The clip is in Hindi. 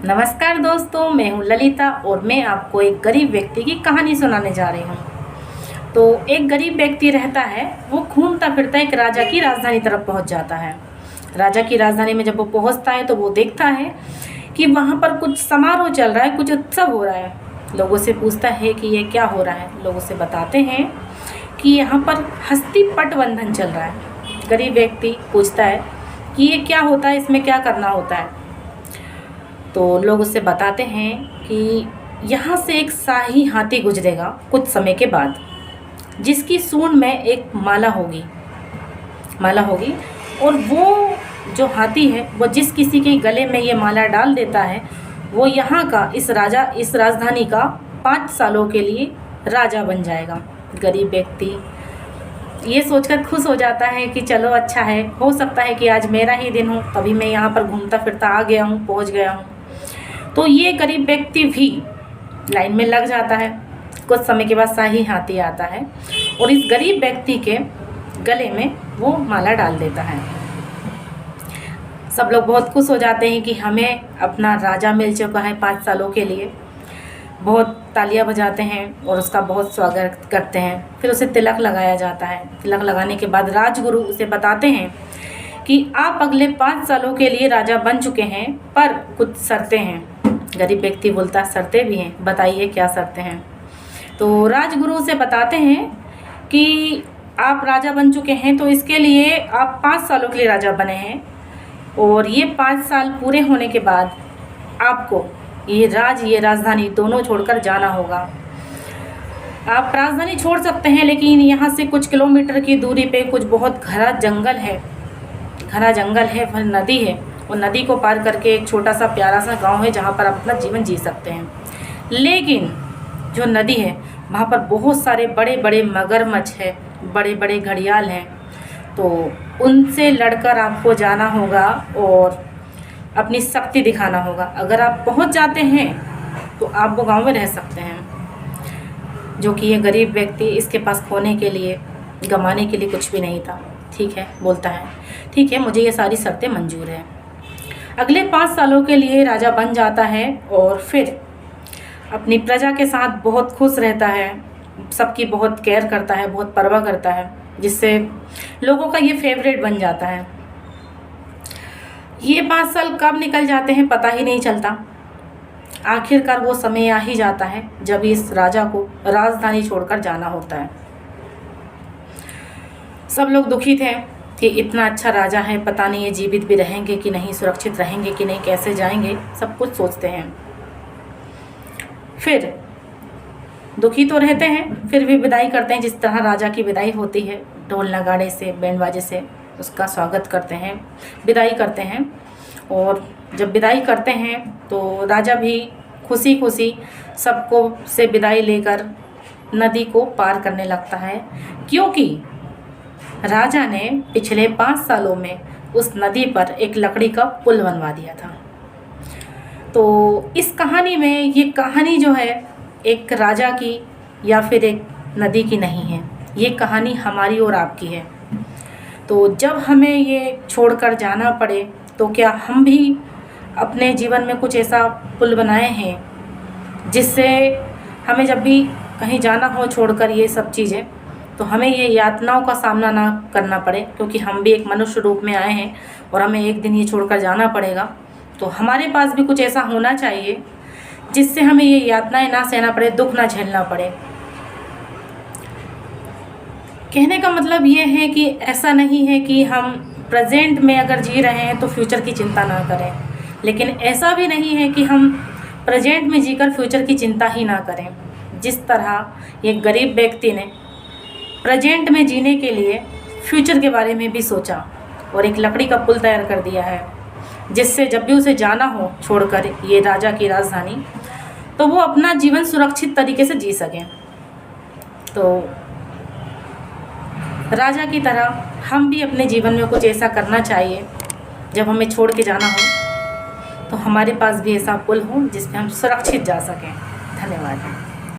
नमस्कार दोस्तों, मैं हूँ ललिता और मैं आपको एक गरीब व्यक्ति की कहानी सुनाने जा रही हूँ। तो एक गरीब व्यक्ति रहता है, वो घूमता फिरता एक राजा की राजधानी तरफ पहुँच जाता है। राजा की राजधानी में जब वो पहुँचता है तो वो देखता है कि वहाँ पर कुछ समारोह चल रहा है, कुछ उत्सव हो रहा है। लोगों से पूछता है कि ये क्या हो रहा है। लोग उसे बताते हैं कि यहाँ पर हस्ती पट बंधन चल रहा है। गरीब व्यक्ति पूछता है कि ये क्या होता है, इसमें क्या करना होता है। तो लोग उससे बताते हैं कि यहाँ से एक शाही हाथी गुजरेगा कुछ समय के बाद, जिसकी सूंड में एक माला होगी और वो जो हाथी है वो जिस किसी के गले में ये माला डाल देता है, वो यहाँ का इस राजधानी का 5 सालों के लिए राजा बन जाएगा। गरीब व्यक्ति ये सोचकर खुश हो जाता है कि चलो अच्छा है, हो सकता है कि आज मेरा ही दिन हो, तभी मैं यहाँ पर घूमता फिरता आ गया हूँ, पहुँच गया हूँ। तो ये गरीब व्यक्ति भी लाइन में लग जाता है। कुछ समय के बाद शाही हाथी आता है और इस गरीब व्यक्ति के गले में वो माला डाल देता है। सब लोग बहुत खुश हो जाते हैं कि हमें अपना राजा मिल चुका है 5 सालों के लिए। बहुत तालियां बजाते हैं और उसका बहुत स्वागत करते हैं। फिर उसे तिलक लगाया जाता है। तिलक लगाने के बाद राजगुरु उसे बताते हैं कि आप अगले 5 सालों के लिए राजा बन चुके हैं, पर कुछ शर्तें हैं। गरीब व्यक्ति बोलता, शर्तें भी हैं, बताइए क्या शर्तें हैं। तो राजगुरु उसे बताते हैं कि आप राजा बन चुके हैं तो इसके लिए आप 5 सालों के लिए राजा बने हैं और ये 5 साल पूरे होने के बाद आपको ये राजधानी दोनों छोड़कर जाना होगा। आप राजधानी छोड़ सकते हैं, लेकिन यहाँ से कुछ किलोमीटर की दूरी पे कुछ बहुत घना जंगल है, फिर नदी है। और नदी को पार करके एक छोटा सा प्यारा सा गांव है जहाँ पर आप अपना जीवन जी सकते हैं। लेकिन जो नदी है वहाँ पर बहुत सारे बड़े बड़े मगरमच्छ है, बड़े बड़े घड़ियाल हैं। तो उनसे लड़कर आपको जाना होगा और अपनी शक्ति दिखाना होगा। अगर आप पहुँच जाते हैं तो आप वो गाँव में रह सकते हैं। जो कि ये गरीब व्यक्ति, इसके पास खोने के लिए, गंवाने के लिए कुछ भी नहीं था। ठीक है, बोलता है ठीक है, मुझे ये सारी शर्तें मंजूर है। अगले 5 सालों के लिए राजा बन जाता है और फिर अपनी प्रजा के साथ बहुत खुश रहता है, सबकी बहुत केयर करता है, बहुत परवाह करता है, जिससे लोगों का ये फेवरेट बन जाता है। ये 5 साल कब निकल जाते हैं पता ही नहीं चलता। आखिरकार वो समय आ ही जाता है जब इस राजा को राजधानी छोड़कर जाना होता है। सब लोग दुखी थे कि इतना अच्छा राजा है, पता नहीं ये जीवित भी रहेंगे कि नहीं, सुरक्षित रहेंगे कि नहीं, कैसे जाएंगे, सब कुछ सोचते हैं। फिर दुखी तो रहते हैं, फिर भी विदाई करते हैं जिस तरह राजा की विदाई होती है, ढोल नगाड़े से, बैंड बाजे से उसका स्वागत करते हैं, विदाई करते हैं। और जब विदाई करते हैं तो राजा भी खुशी खुशी सबको से विदाई लेकर नदी को पार करने लगता है, क्योंकि राजा ने पिछले 5 सालों में उस नदी पर एक लकड़ी का पुल बनवा दिया था। तो इस कहानी में ये कहानी जो है एक राजा की या फिर एक नदी की नहीं है, ये कहानी हमारी और आपकी है। तो जब हमें ये छोड़कर जाना पड़े तो क्या हम भी अपने जीवन में कुछ ऐसा पुल बनाए हैं जिससे हमें जब भी कहीं जाना हो छोड़कर ये सब चीज़ें, तो हमें ये यातनाओं का सामना ना करना पड़े, क्योंकि हम भी एक मनुष्य रूप में आए हैं और हमें एक दिन ये छोड़कर जाना पड़ेगा। तो हमारे पास भी कुछ ऐसा होना चाहिए जिससे हमें ये यातनाएं ना सहना पड़े, दुख ना झेलना पड़े। कहने का मतलब ये है कि ऐसा नहीं है कि हम प्रेजेंट में अगर जी रहे हैं तो फ्यूचर की चिंता ना करें, लेकिन ऐसा भी नहीं है कि हम प्रेजेंट में जीकर फ्यूचर की चिंता ही ना करें। जिस तरह ये गरीब व्यक्ति ने प्रेजेंट में जीने के लिए फ्यूचर के बारे में भी सोचा और एक लकड़ी का पुल तैयार कर दिया है, जिससे जब भी उसे जाना हो छोड़कर ये राजा की राजधानी, तो वो अपना जीवन सुरक्षित तरीके से जी सकें। तो राजा की तरह हम भी अपने जीवन में कुछ ऐसा करना चाहिए, जब हमें छोड़ के जाना हो तो हमारे पास भी ऐसा पुल हो जिस पे हम सुरक्षित जा सकें। धन्यवाद।